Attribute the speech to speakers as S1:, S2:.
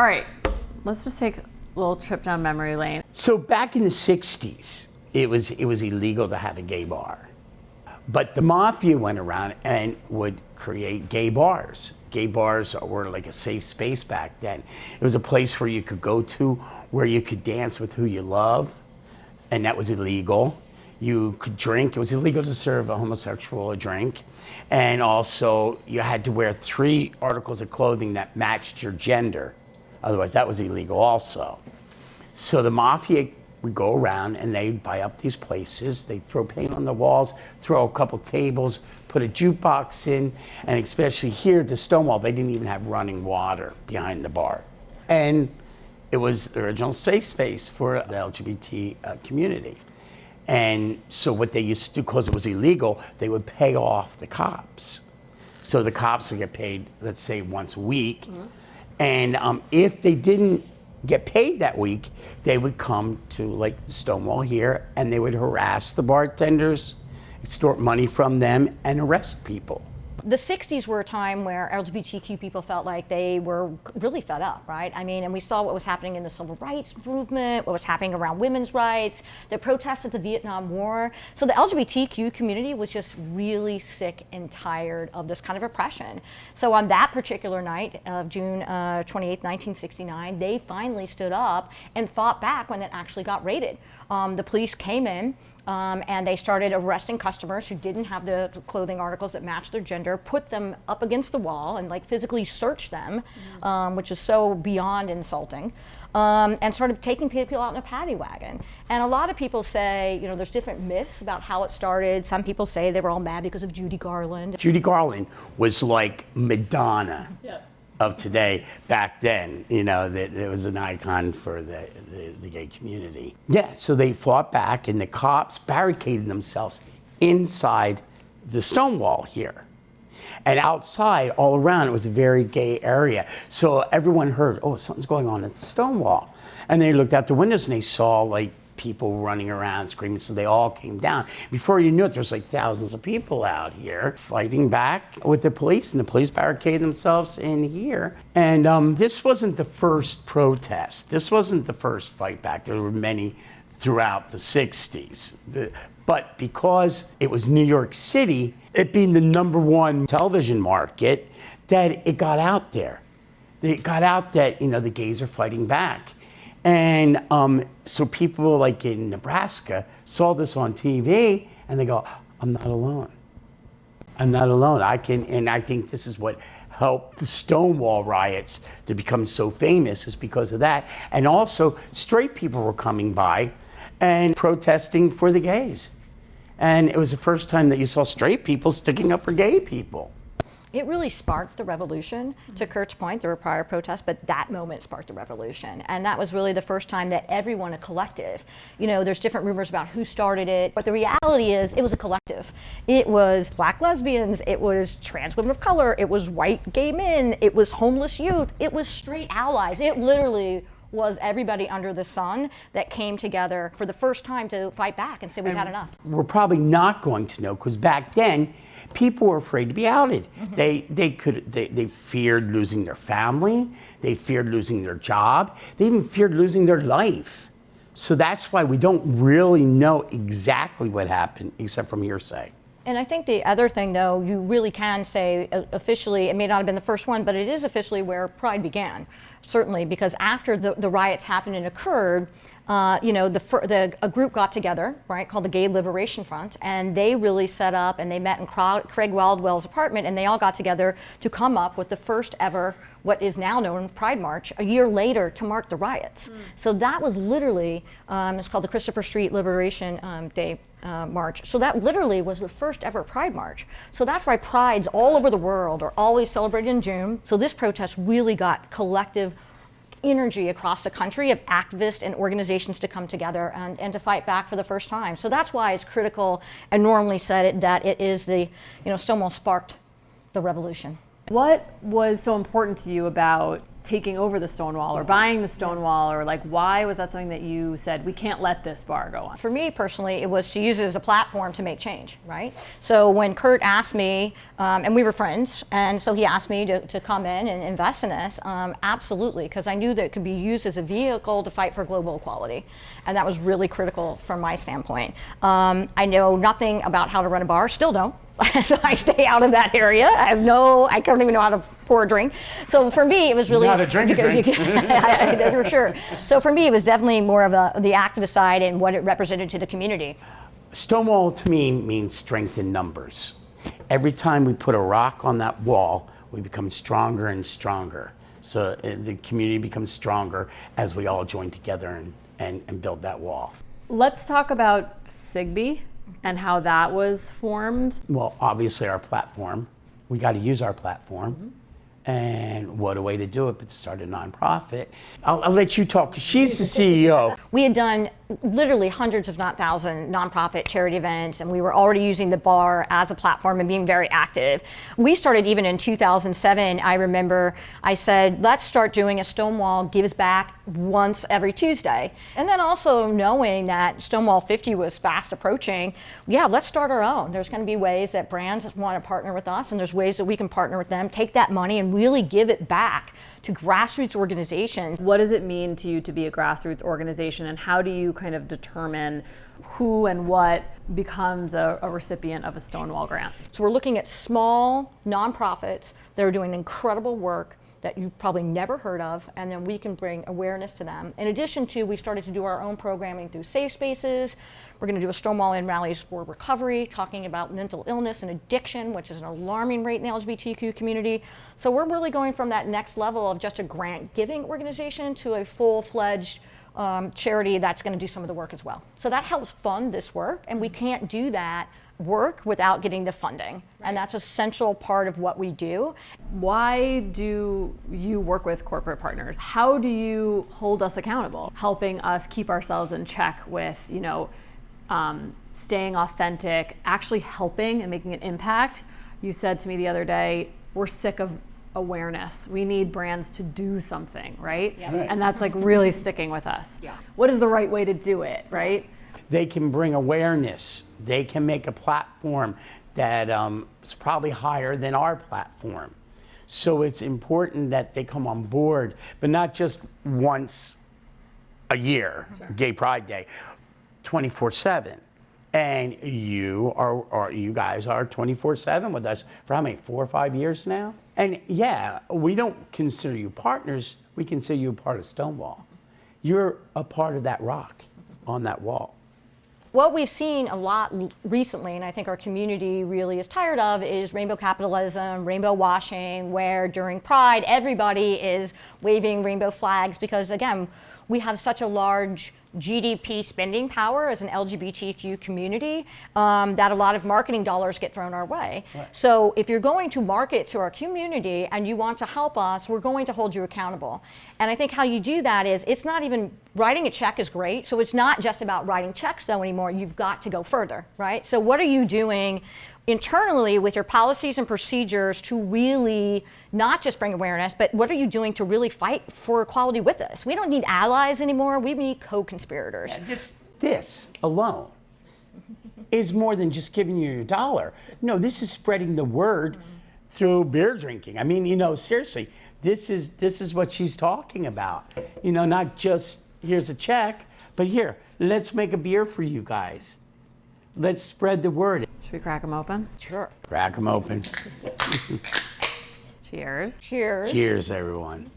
S1: right, let's just take a little trip down memory lane.
S2: So back in the 60s, it was illegal to have a gay bar. But the mafia went around and would create gay bars. Gay bars were like a safe space back then. It was a place where you could go to, where you could dance with who you love, and that was illegal. You could drink. It was illegal to serve a homosexual a drink. And also, you had to wear 3 articles of clothing that matched your gender. Otherwise, that was illegal also. So the mafia would go around and they'd buy up these places. They'd throw paint on the walls, throw a couple tables, put a jukebox in, and especially here at the Stonewall, they didn't even have running water behind the bar. And it was the original space for the LGBT community. And so what they used to do, because it was illegal, they would pay off the cops. So the cops would get paid, let's say, once a week. Mm-hmm. And if they didn't get paid that week, they would come to like Stonewall here and they would harass the bartenders, extort money from them, and arrest people.
S3: The 60s were a time where LGBTQ people felt like they were really fed up, right? I mean, and we saw what was happening in the civil rights movement, what was happening around women's rights, the protests at the Vietnam War. So the LGBTQ community was just really sick and tired of this kind of oppression. So on that particular night of June 28, 1969, they finally stood up and fought back when it actually got raided. The police came in, and they started arresting customers who didn't have the clothing articles that matched their gender, put them up against the wall and like physically search them, which is so beyond insulting, and started taking people out in a paddy wagon. And a lot of people say, you know, there's different myths about how it started. Some people say they were all mad because of Judy Garland.
S2: Judy Garland was like Madonna. Yep. Of today. Back then, you know, that it was an icon for the gay community. Yeah, so they fought back and the cops barricaded themselves inside the Stonewall here. And outside, all around, it was a very gay area. So everyone heard, oh, something's going on at the Stonewall. And they looked out the windows and they saw like people running around screaming, so they all came down. Before you knew it, there's like thousands of people out here fighting back with the police, and the police barricaded themselves in here. And this wasn't the first protest. This wasn't the first fight back. There were many throughout the 60s. But because it was New York City, it being the #1 television market, that it got out there. It got out that, you know, the gays are fighting back. And so people like in Nebraska saw this on TV and they go, I'm not alone. I'm not alone. And I think this is what helped the Stonewall riots to become so famous, is because of that. And also straight people were coming by and protesting for the gays. And it was the first time that you saw straight people sticking up for gay people.
S3: It really sparked the revolution. To Kurt's point, there were prior protests, but that moment sparked the revolution. And that was really the first time that everyone, a collective, you know, there's different rumors about who started it, but the reality is it was a collective. It was black lesbians, it was trans women of color, it was white gay men, it was homeless youth, it was straight allies. It literally was everybody under the sun that came together for the first time to fight back and say we've had enough.
S2: We're probably not going to know, because back then, people were afraid to be outed. Mm-hmm. They feared losing their family. They feared losing their job. They even feared losing their life. So that's why we don't really know exactly what happened, except from hearsay.
S3: And I think the other thing, though, you really can say officially, it may not have been the first one, but it is officially where Pride began, certainly, because after the riots happened and occurred, you know, a group got together, right, called the Gay Liberation Front, and they really set up and they met in Craig Waldwell's apartment, and they all got together to come up with the first ever, what is now known Pride March, a year later to mark the riots. So that was literally, it's called the Christopher Street Liberation Day March. So that literally was the first ever Pride March. So that's why prides all over the world are always celebrated in June. So this protest really got collective energy across the country of activists and organizations to come together and to fight back for the first time. So that's why it's critical, and normally said that it is the, you know, Stonewall sparked the revolution.
S1: What was so important to you about taking over the Stonewall or buying the Stonewall, or like, why was that something that you said, we can't let this bar go on?
S3: For me personally, it was to use it as a platform to make change, right? So when Kurt asked me, and we were friends, and so he asked me to come in and invest in this, absolutely, because I knew that it could be used as a vehicle to fight for global equality. And that was really critical from my standpoint. I know nothing about how to run a bar, still don't. So I stay out of that area. I don't even know how to pour a drink. So for me, it was really
S2: Not a drink.
S3: for sure. So for me, it was definitely more of the activist side and what it represented to the community.
S2: Stonewall to me means strength in numbers. Every time we put a rock on that wall, we become stronger and stronger. So the community becomes stronger as we all join together and build that wall.
S1: Let's talk about SIGB and how that was formed.
S2: Well, obviously our platform, we got to use our platform. And what a way to do it, but to start a nonprofit. I'll let you talk, 'cause she's the CEO.
S3: We had done literally hundreds, if not thousands, nonprofit charity events, and we were already using the bar as a platform and being very active. We started even in 2007. I remember I said, let's start doing a Stonewall Gives Back once every Tuesday. And then also knowing that Stonewall 50 was fast approaching, yeah, let's start our own. There's going to be ways that brands want to partner with us, and there's ways that we can partner with them, take that money and really give it back to grassroots organizations.
S1: What does it mean to you to be a grassroots organization, and how do you kind of determine who and what becomes a recipient of a Stonewall grant?
S3: So we're looking at small nonprofits that are doing incredible work that you've probably never heard of, and then we can bring awareness to them. In addition to, we started to do our own programming through safe spaces. We're going to do a Stonewall Inn rallies for recovery, talking about mental illness and addiction, which is an alarming rate in the LGBTQ community. So we're really going from that next level of just a grant-giving organization to a full-fledged charity that's going to do some of the work as well. So that helps fund this work, and we can't do that work without getting the funding. And that's a central part of what we do.
S1: Why do you work with corporate partners? How do you hold us accountable, helping us keep ourselves in check with, staying authentic, actually helping and making an impact? You said to me the other day, we're sick of awareness. We need brands to do something, right?
S3: Yeah.
S2: Right.
S1: And that's like really sticking with us.
S3: Yeah.
S1: What is the right way to do it, right?
S2: They can bring awareness. They can make a platform that is probably higher than our platform. So it's important that they come on board, but not just once a year, sure. Gay Pride Day, 24/7. And you guys are 24/7 with us for how many, 4 or 5 years now? And yeah, we don't consider you partners. We consider you a part of Stonewall. You're a part of that rock on that wall.
S3: What we've seen a lot recently, and I think our community really is tired of, is rainbow capitalism, rainbow washing, where during Pride, everybody is waving rainbow flags because, again, we have such a large GDP spending power as an LGBTQ community that a lot of marketing dollars get thrown our way. Right. So if you're going to market to our community and you want to help us, we're going to hold you accountable. And I think how you do that is, it's not even, writing a check is great, so it's not just about writing checks though anymore, you've got to go further, right? So what are you doing internally with your policies and procedures to really not just bring awareness, but what are you doing to really fight for equality with us? We don't need allies anymore, we need co-conspirators.
S2: Yeah, this alone is more than just giving you your dollar. No, this is spreading the word through beer drinking. I mean, seriously, this is what she's talking about. Not just here's a check, but here, let's make a beer for you guys. Let's spread the word.
S1: Should we crack them open?
S3: Sure.
S2: Crack them open.
S1: Cheers.
S3: Cheers.
S2: Cheers, everyone.